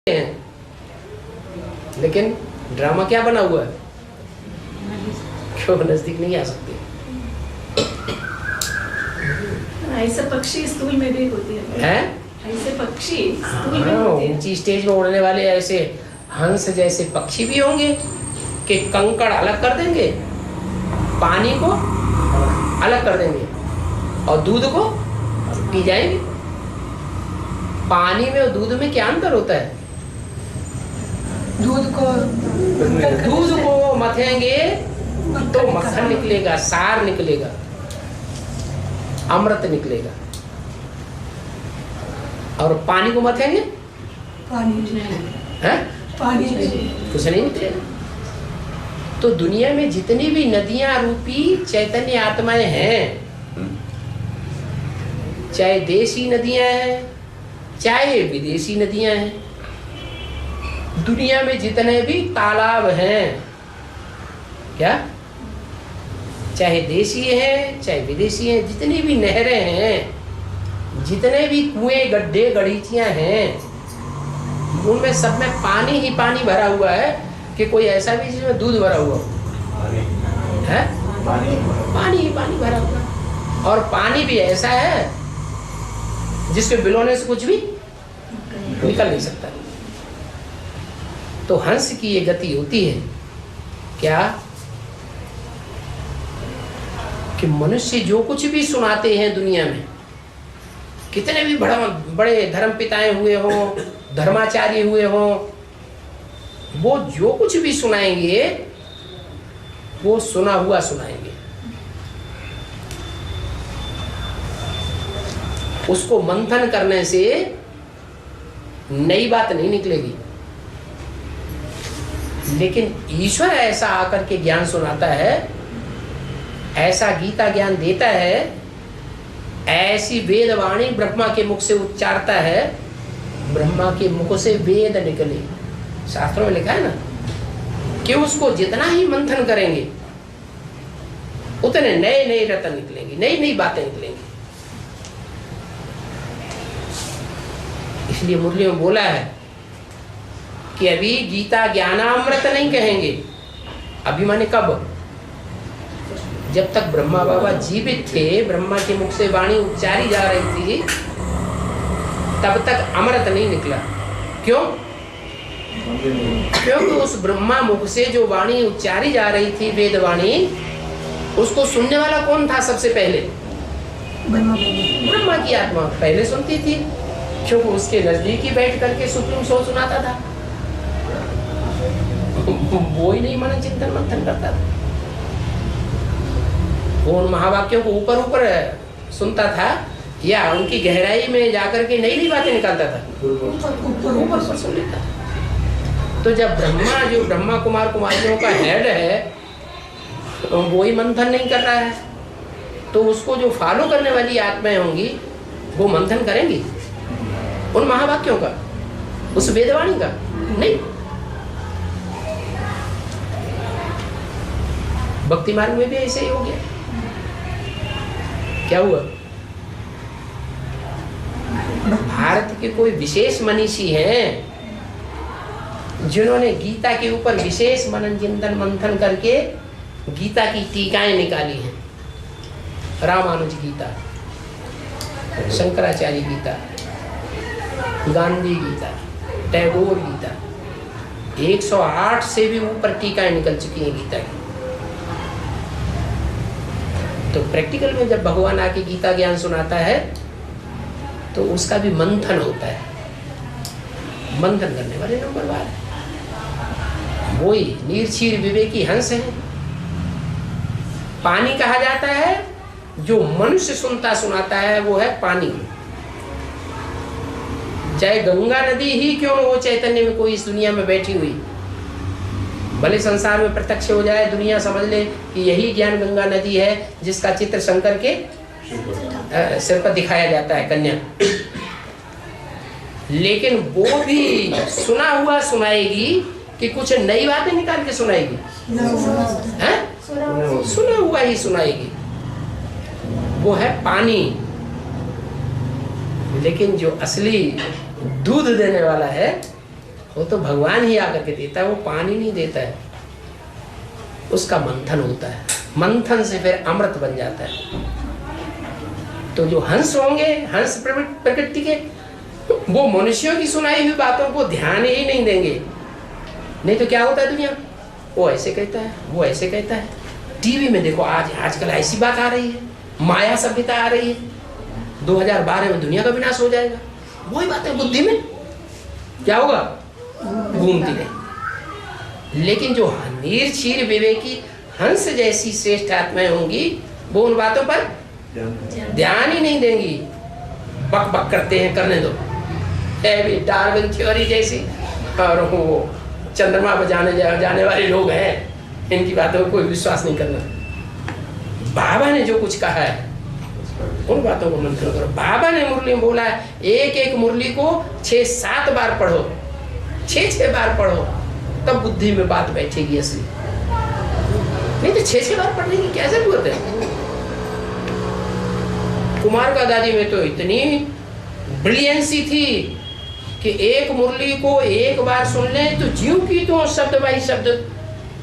हैं, लेकिन ड्रामा क्या बना हुआ है? क्यों नजदीक नहीं आ सकते? ऐसे पक्षी स्कूल में भी होती है। ऐसे पक्षी स्कूल में होती है। ऊंची स्टेज में उड़ने वाले ऐसे हंस जैसे पक्षी भी होंगे कि कंकड़ अलग कर देंगे, पानी को अलग कर देंगे और दूध को पी जाएंगे। पानी में और दूध में क्या अंतर होता है? दूध को मथेंगे तो मक्खन निकलेगा, सार निकलेगा, अमृत निकलेगा। और पानी को मथेंगे, पानी कुछ नहीं निकलेगा। तो दुनिया में जितनी भी नदियां रूपी चैतन्य आत्माएं हैं, चाहे देशी नदियां हैं चाहे विदेशी नदियां हैं, दुनिया में जितने भी तालाब हैं, क्या चाहे देशी हैं चाहे विदेशी हैं, जितनी भी नहरें हैं, जितने भी कुएं गड्ढे गढ़ीचियां हैं, उनमें सब में पानी ही पानी भरा हुआ है कि कोई ऐसा भी जिसमें दूध भरा हुआ है? पानी ही पानी भरा हुआ है। और पानी भी ऐसा है जिसके बिलोने से कुछ भी निकल नहीं सकता। तो हंस की ये गति होती है क्या कि मनुष्य जो कुछ भी सुनाते हैं दुनिया में, कितने भी बड़े धर्म पिताएं हुए हों, धर्माचार्य हुए हों, वो जो कुछ भी सुनाएंगे वो सुना हुआ सुनाएंगे। उसको मंथन करने से नई बात नहीं निकलेगी। लेकिन ईश्वर ऐसा आकर के ज्ञान सुनाता है, ऐसा गीता ज्ञान देता है, ऐसी वेदवाणी ब्रह्मा के मुख से उच्चारता है, ब्रह्मा के मुख से वेद निकले। शास्त्रों में लिखा है ना कि उसको जितना ही मंथन करेंगे उतने नए नए रत्न निकलेंगे, नई नई बातें निकलेंगी। इसलिए मुरली में बोला है कि अभी गीता ज्ञानामृत नहीं कहेंगे। अभी माने कब? जब तक ब्रह्मा बाबा जीवित थे, ब्रह्मा के मुख से वाणी उच्चारी जा रही थी, तब तक अमृत नहीं निकला। क्यों? क्योंकि उस ब्रह्मा मुख से जो वाणी उच्चारी जा रही थी, वेद वाणी, उसको सुनने वाला कौन था सबसे पहले? ब्रह्मा की आत्मा पहले सुनती थी, क्योंकि उसके नजदीक ही बैठ करके सुप्रीम सोल सुनाता था। वो ही नहीं मनन चिंतन मंथन करता था, वो उन महावाक्यों को ऊपर ऊपर सुनता था या उनकी गहराई में जाकर के नई नई बातें निकालता था, ऊपर सुन लेता था। तो जब ब्रह्मा, जो ब्रह्मा कुमार कुमारियों का हेड है, वो ही मंथन नहीं कर रहा है, तो उसको जो फॉलो करने वाली आत्माएं होंगी वो मंथन करेंगी उन महावाक्यों का, उस वेदवाणी का नहीं। भक्ति मार्ग में भी ऐसे ही हो गया। क्या हुआ? भारत के कोई विशेष मनीषी हैं जिन्होंने गीता के ऊपर विशेष मनन चिंतन मंथन करके गीता की टीकाएं निकाली हैं। रामानुज गीता, शंकराचार्य गीता, गांधी गीता, टैगोर गीता, 108 से भी ऊपर टीकाएं निकल चुकी हैं गीता की। तो प्रैक्टिकल में जब भगवान आके गीता ज्ञान सुनाता है तो उसका भी मंथन होता है। मंथन करने वाले नंबर 1 वही निर्क्षीर विवेकी हंस है। पानी कहा जाता है, जो मनुष्य सुनता सुनाता है वो है पानी। चाहे गंगा नदी ही क्यों हो चैतन्य में कोई इस दुनिया में बैठी हुई, भले संसार में प्रत्यक्ष हो जाए, दुनिया समझ ले कि यही ज्ञान गंगा नदी है जिसका चित्र शंकर के सिर पर दिखाया जाता है, कन्या, लेकिन वो भी सुना हुआ सुनाएगी कि कुछ नई बातें निकाल के सुनाएगी? सुना हुआ ही सुनाएगी। वो है पानी। लेकिन जो असली दूध देने वाला है वो तो भगवान ही आकर के देता है, वो पानी नहीं देता है, उसका मंथन होता है, मंथन से फिर अमृत बन जाता है। तो जो हंस होंगे, हंस प्रकृति के, वो मनुष्यों की सुनाई हुई बातों को ध्यान ही नहीं देंगे। नहीं तो क्या होता है दुनिया, वो ऐसे कहता है, वो ऐसे कहता है। टीवी में देखो आजकल ऐसी बात आ रही है, माया सभ्यता आ रही है, 2012 में दुनिया का विनाश हो जाएगा, वही बात है। बुद्धि में क्या होगा, घूमती रहे। लेकिन जो निर्क्षीर विवेकी हंस जैसी श्रेष्ठ आत्माएं होंगी, वो उन बातों पर ध्यान ही नहीं देंगी। बक बक करते हैं, करने दो, है भी डार्विन थ्योरी जैसी, और वो चंद्रमा पर जाने वाले लोग हैं, इनकी बातों को कोई विश्वास नहीं करना। बाबा ने जो कुछ कहा है उन बातों को मंथन करो। बाबा ने मुरली में बोला है, एक एक मुरली को 6-7 बार पढ़ो, 6-6 बार पढ़ो, तब बुद्धि में बात बैठेगी असली। नहीं तो 6-6 बार पढ़ने की क्या जरूरत है। कुमार का दादी में तो इतनी ब्रिलियंसी थी कि एक मुरली को एक बार सुन ले तो ज्यों की तो शब्द बाई शब्द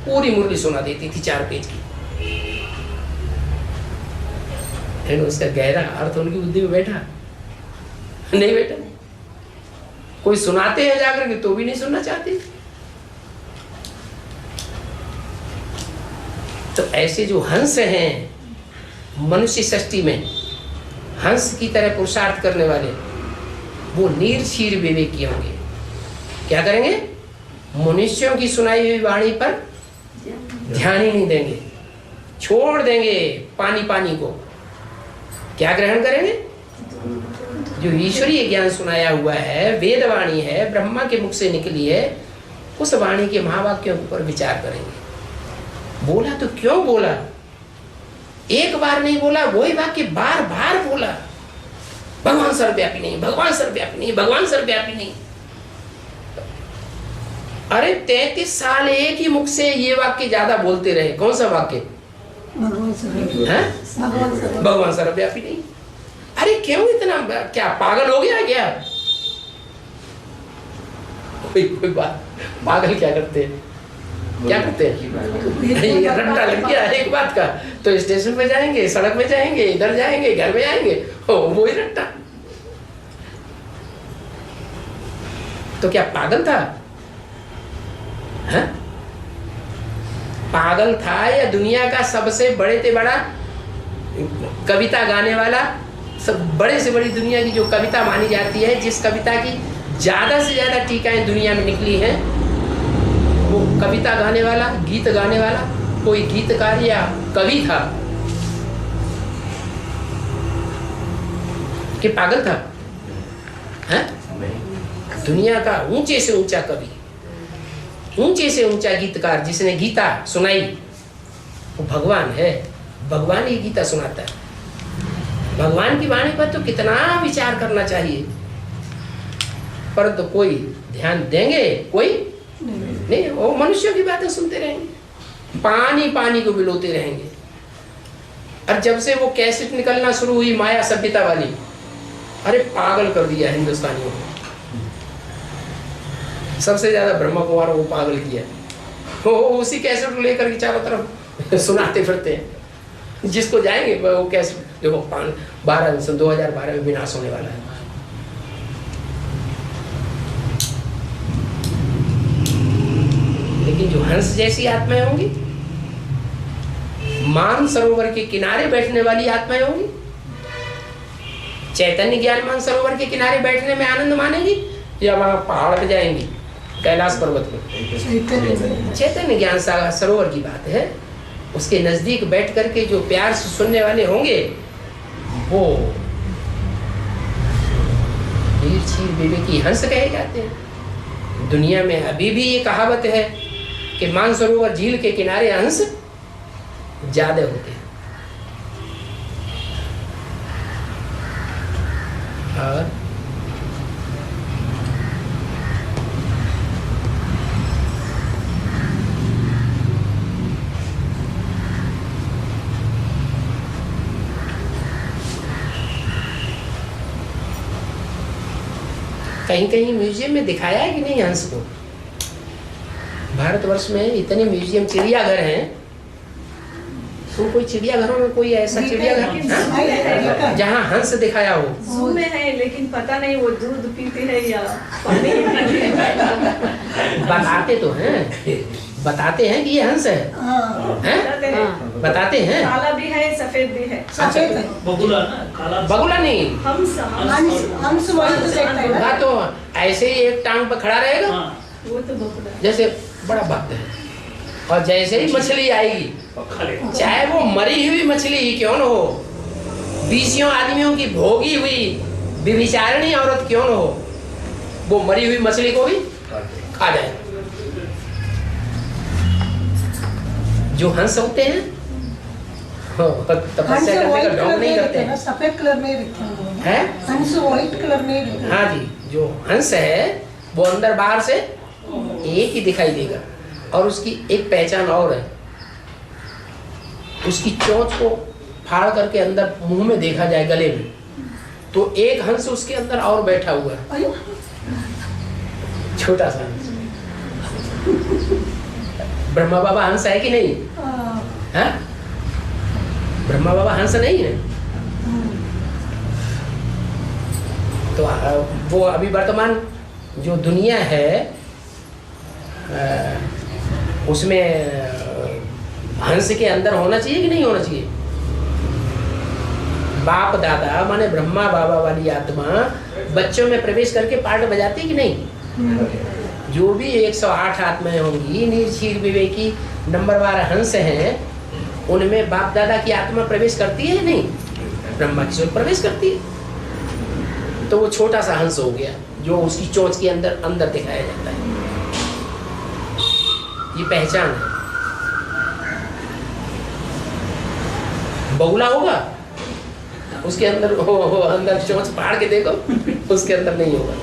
पूरी मुरली सुना देती थी, 4 पेज की। उसका गहरा अर्थ उनकी बुद्धि में बैठा नहीं बैठा। कोई सुनाते हैं जाकर के तो भी नहीं सुनना चाहते। तो ऐसे जो हंस हैं मनुष्य सृष्टि में, हंस की तरह पुरुषार्थ करने वाले, वो निर्क्षीर विवेकी होंगे। क्या करेंगे, मनुष्यों की सुनाई हुई वाणी पर ध्यान ही नहीं देंगे, छोड़ देंगे पानी पानी को। क्या ग्रहण करेंगे, जो ईश्वरीय ज्ञान सुनाया हुआ है, वेद वाणी है, ब्रह्मा के मुख से निकली है, उस वाणी के महावाक्यों पर विचार करेंगे। बोला तो क्यों बोला, एक बार नहीं बोला, वही वाक्य बार बार बोला। भगवान सर्वव्यापी नहीं, भगवान सर्वव्यापी नहीं, भगवान सर्वव्यापी नहीं। अरे 33 साल एक ही मुख से ये वाक्य ज्यादा बोलते रहे। कौन सा वाक्य, भगवान सर्वव्यापी नहीं। अरे क्यों इतना, क्या पागल हो गया क्या? कोई बात, पागल क्या करते हैं, क्या करते हैं, रट्टा लग गया एक बात का, तो स्टेशन पे जाएंगे, सड़क पे जाएंगे, इधर जाएंगे, घर में आएंगे, वो ही रट्टा। तो क्या पागल था, है? पागल था या दुनिया का सबसे बड़े से बड़ा कविता गाने वाला, सब बड़े से बड़ी दुनिया की जो कविता मानी जाती है, जिस कविता की ज्यादा से ज्यादा टीकाएं दुनिया में निकली हैं, वो कविता गाने वाला, गीत गाने वाला कोई गीतकार या कवि था कि पागल था, है? दुनिया का ऊंचे से ऊंचा कवि, ऊंचे से ऊंचा गीतकार, जिसने गीता सुनाई, वो भगवान है। भगवान ही गीता सुनाता है। भगवान की वाणी पर तो कितना विचार करना चाहिए, पर तो कोई ध्यान देंगे कोई नहीं। वो मनुष्यों की बातें सुनते रहेंगे, पानी पानी को बिलोते रहेंगे। और जब से वो कैसेट निकलना शुरू हुई माया सभ्यता वाली, अरे पागल कर दिया हिंदुस्तानियों को। सबसे ज्यादा ब्रह्मा कुमार को पागल किया। वो उसी कैसेट को लेकर के चारों तरफ सुनाते फिरते हैं। जिसको जाएंगे वो कैसेट, देखो 2012 में विनाश होने वाला है। लेकिन जो हंस जैसी आत्माएं होंगी, मान सरोवर के किनारे बैठने वाली आत्माएं होंगी, चैतन्य ज्ञान मान सरोवर के किनारे बैठने में आनंद मानेंगी, या वहां पहाड़ पे जाएंगी, कैलाश पर्वत में। चैतन्य ज्ञान सरोवर की बात है। उसके नजदीक बैठ करके जो प्यार से सुनने वाले होंगे, वो निर्क्षीर विवेकी हंस कहे जाते हैं। दुनिया में अभी भी ये कहावत है कि मानसरोवर झील के किनारे हंस ज्यादा होते हैं। और कहीं कहीं म्यूजियम में दिखाया है कि नहीं हंस को? भारतवर्ष में इतने म्यूजियम, चिड़ियाघर हैं, तो कोई चिड़ियाघरों में कोई ऐसा चिड़ियाघर जहाँ हंस दिखाया हो? जू में है, लेकिन पता नहीं वो दूध पीते हैं या पानी पीते हैं। बताते हैं कि ये हंस है, हैं? बताते हैं। काला भी है, सफेद भी है। सफेद है। बगुला ना, काला बगुला नहीं, हंस व्हाइट देखता है ना। हाँ, तो ऐसे ही एक टांग पर खड़ा रहेगा, हाँ, वो तो बगुला। जैसे बड़ा भक्त है, और जैसे ही मछली आएगी, पक्का ले। चाहे वो मरी हुई मछली ही क्यों न हो, 20 आदमियों की भोगी हुई विभिचारिणी औरत क्यों न हो, वो मरी हुई मछली को भी खा जाए। जो हंस होते हैं तपस्या करने का ढोंग नहीं करते हैं। सफेद कलर में दिखते हैं। हैं? हंस व्हाइट कलर में दिखते हैं। हाँ जी, जो हंस है वो अंदर बाहर से एक ही दिखाई देगा, और उसकी एक पहचान और है, उसकी चोंच को फाड़ करके अंदर मुंह में देखा जाए, गले में, तो एक हंस उसके अंदर और बैठा हुआ है, अयो, छोटा सा हंस। ब्रह्मा बाबा हंस है कि नहीं? हैं? ब्रह्मा बाबा हंस नहीं है? तो वो अभी वर्तमान जो दुनिया है उसमें हंस के अंदर होना चाहिए कि नहीं होना चाहिए? बाप दादा माने ब्रह्मा बाबा वाली आत्मा बच्चों में प्रवेश करके पार्ट बजाती कि नहीं? जो भी 108 आत्माएं होंगी, निर्क्षीर विवेकी नंबरवार हंस हैं, उनमें बाप दादा की आत्मा प्रवेश करती है नहीं? ब्रह्मा की सोच प्रवेश करती है। तो वो छोटा सा हंस हो गया जो उसकी चोंच के अंदर अंदर दिखाया जाता है। ये पहचान है। बगुला होगा उसके अंदर, अंदर चोंच फाड़ के देखो, उसके अंदर नहीं होगा।